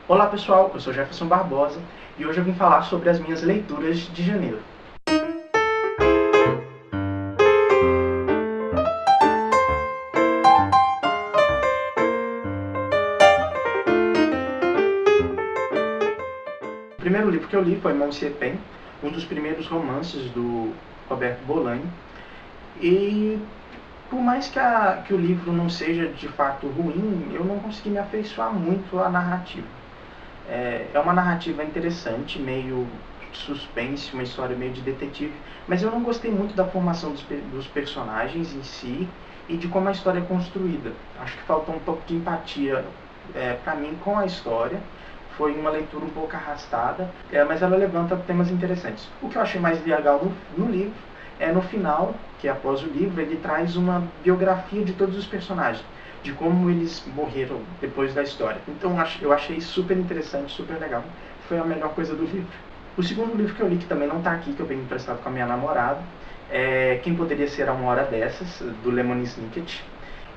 Olá pessoal, eu sou Jefferson Barbosa e hoje eu vim falar sobre as minhas leituras de janeiro. O primeiro livro que eu li foi Monsieur Pen, um dos primeiros romances do Roberto Bolaño. E por mais que o livro não seja de fato ruim, eu não consegui me afeiçoar muito à narrativa. É uma narrativa interessante, meio suspense, uma história meio de detetive, mas eu não gostei muito da formação dos personagens em si e de como a história é construída. Acho que faltou um pouco de empatia para mim com a história. Foi uma leitura um pouco arrastada, mas ela levanta temas interessantes. O que eu achei mais legal no livro é no final, que após o livro, ele traz uma biografia de todos os personagens, de como eles morreram depois da história. Então eu achei super interessante, super legal. Foi a melhor coisa do livro. O segundo livro que eu li, que também não está aqui, que eu peguei emprestado com a minha namorada, é Quem Poderia Ser a Uma Hora Dessas, do Lemony Snicket.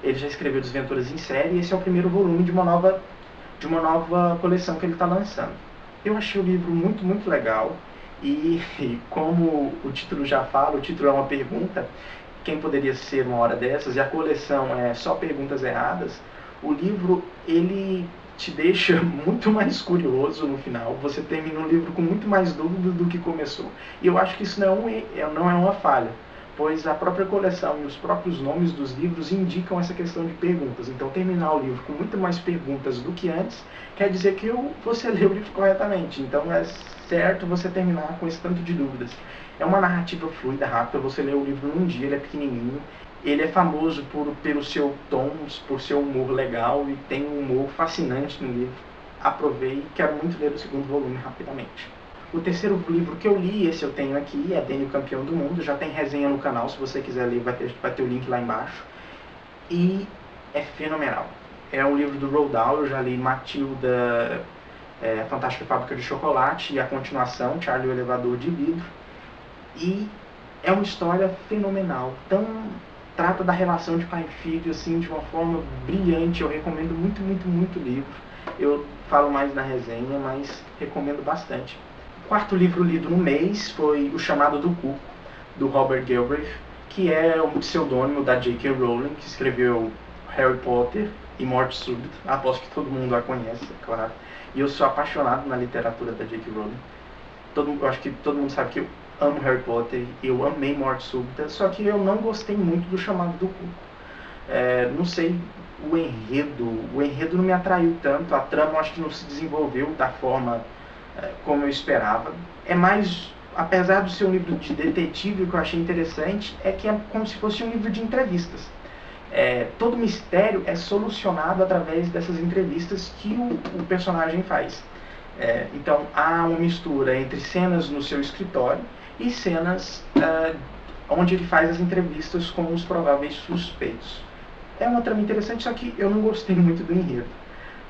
Ele já escreveu Desventuras em Série e esse é o primeiro volume de uma nova coleção que ele está lançando. Eu achei o livro muito legal e como o título já fala, o título é uma pergunta, quem poderia ser uma hora dessas, e a coleção é só perguntas erradas, o livro ele te deixa muito mais curioso no final, você termina o livro com muito mais dúvidas do que começou. E eu acho que isso não é uma falha, pois a própria coleção e os próprios nomes dos livros indicam essa questão de perguntas. Então, terminar o livro com muito mais perguntas do que antes quer dizer que você leu o livro corretamente. Então, é certo você terminar com esse tanto de dúvidas. É uma narrativa fluida, rápida, você lê o livro num dia, ele é pequenininho. Ele é famoso pelo seu tom, por seu humor legal e tem um humor fascinante no livro. Aprovei e quero muito ler o segundo volume rapidamente. O terceiro livro que eu li, esse eu tenho aqui, é Danny, o Campeão do Mundo. Já tem resenha no canal, se você quiser ler, vai ter o link lá embaixo. E é fenomenal. É um livro do Roald Dahl, eu já li Matilda, A Fantástica Fábrica de Chocolate, e a continuação, Charlie o Elevador de Vidro. E é uma história fenomenal. Trata da relação de pai e filho assim, de uma forma brilhante. Eu recomendo muito o livro. Eu falo mais na resenha, mas recomendo bastante. O quarto livro lido no mês foi O Chamado do Cuco, do Robert Galbraith, que é um pseudônimo da J.K. Rowling, que escreveu Harry Potter e Morte Súbita. Aposto que todo mundo a conhece, é claro. E eu sou apaixonado na literatura da J.K. Rowling. Eu acho que todo mundo sabe que eu amo Harry Potter, eu amei Morte Súbita, só que eu não gostei muito do Chamado do Cuco. Não sei, o enredo não me atraiu tanto, a trama eu acho que não se desenvolveu da forma como eu esperava. É mais, apesar do ser um livro de detetive, o que eu achei interessante é que é como se fosse um livro de entrevistas. Todo mistério é solucionado através dessas entrevistas que o personagem faz. Então há uma mistura entre cenas no seu escritório e cenas onde ele faz as entrevistas com os prováveis suspeitos. É uma trama interessante, só que eu não gostei muito do enredo.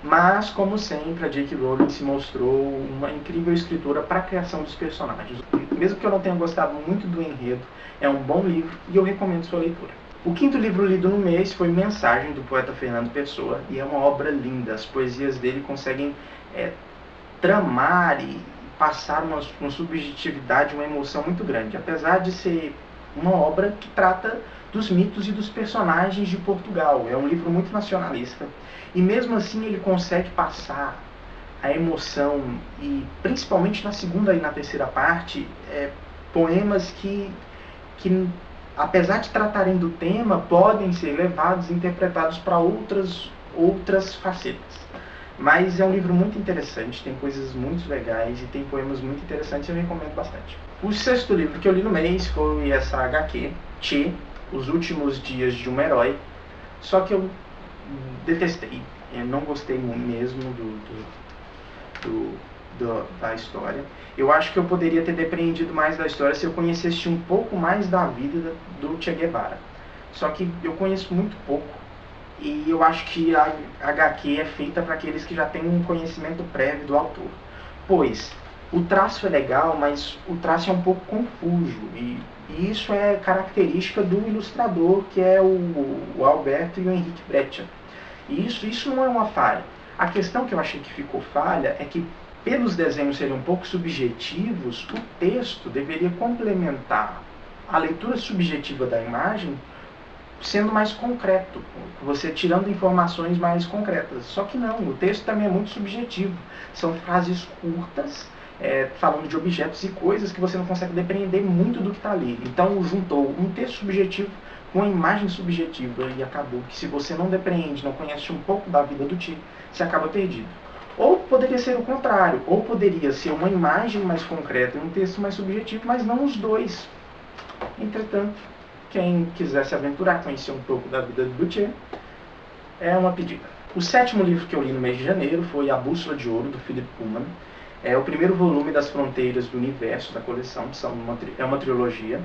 Mas, como sempre, a J.K. Rowling se mostrou uma incrível escritora para a criação dos personagens. Mesmo que eu não tenha gostado muito do enredo, é um bom livro e eu recomendo sua leitura. O quinto livro lido no mês foi Mensagem, do poeta Fernando Pessoa, e é uma obra linda. As poesias dele conseguem tramar e passar uma subjetividade, uma emoção muito grande. Apesar de ser uma obra que trata dos mitos e dos personagens de Portugal. É um livro muito nacionalista. E mesmo assim ele consegue passar a emoção, e principalmente na segunda e na terceira parte, poemas que apesar de tratarem do tema, podem ser levados e interpretados para outras facetas. Mas é um livro muito interessante, tem coisas muito legais e tem poemas muito interessantes e eu recomendo bastante. O sexto livro que eu li no mês foi essa HQ, Che, Os Últimos Dias de um Herói, só que eu detestei, eu não gostei mesmo da história. Eu acho que eu poderia ter depreendido mais da história se eu conhecesse um pouco mais da vida do Che Guevara. Só que eu conheço muito pouco e eu acho que a HQ é feita para aqueles que já têm um conhecimento prévio do autor. Pois o traço é legal, mas o traço é um pouco confuso e isso é característica do ilustrador, que é o Alberto e o Henrique Breccia. E isso não é uma falha. A questão que eu achei que ficou falha é que, pelos desenhos serem um pouco subjetivos, o texto deveria complementar a leitura subjetiva da imagem sendo mais concreto, você tirando informações mais concretas. Só que não, o texto também é muito subjetivo. São frases curtas, falando de objetos e coisas que você não consegue depreender muito do que está ali. Então juntou um texto subjetivo com uma imagem subjetiva e acabou que, se você não depreende, não conhece um pouco da vida do Tyr, você acaba perdido. Ou poderia ser o contrário, ou poderia ser uma imagem mais concreta e um texto mais subjetivo, mas não os dois. Entretanto, quem quiser se aventurar, conhecer um pouco da vida do Tyr, é uma pedida. O 7º livro que eu li no mês de janeiro foi A Bússola de Ouro, do Philip Pullman. É o primeiro volume das Fronteiras do Universo da coleção, é uma trilogia.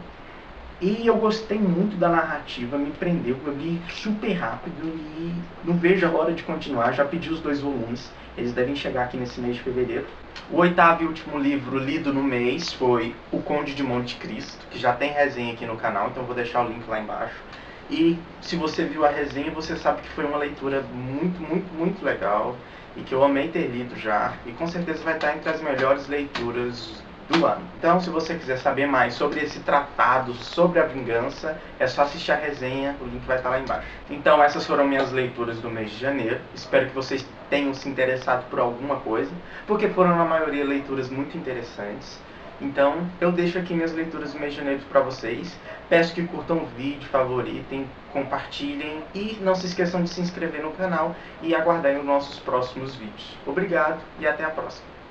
E eu gostei muito da narrativa, me prendeu, eu li super rápido e não vejo a hora de continuar. Já pedi os 2 volumes, eles devem chegar aqui nesse mês de fevereiro. O 8º e último livro lido no mês foi O Conde de Monte Cristo, que já tem resenha aqui no canal, então eu vou deixar o link lá embaixo. E se você viu a resenha, você sabe que foi uma leitura muito, muito, muito legal e que eu amei ter lido já, e com certeza vai estar entre as melhores leituras do ano. Então, se você quiser saber mais sobre esse tratado sobre a vingança, é só assistir a resenha, o link vai estar lá embaixo. Então, essas foram minhas leituras do mês de janeiro. Espero que vocês tenham se interessado por alguma coisa, porque foram, na maioria, leituras muito interessantes. Então, eu deixo aqui minhas leituras do mês de janeiro para vocês. Peço que curtam o vídeo, favoritem, compartilhem e não se esqueçam de se inscrever no canal e aguardarem os nossos próximos vídeos. Obrigado e até a próxima.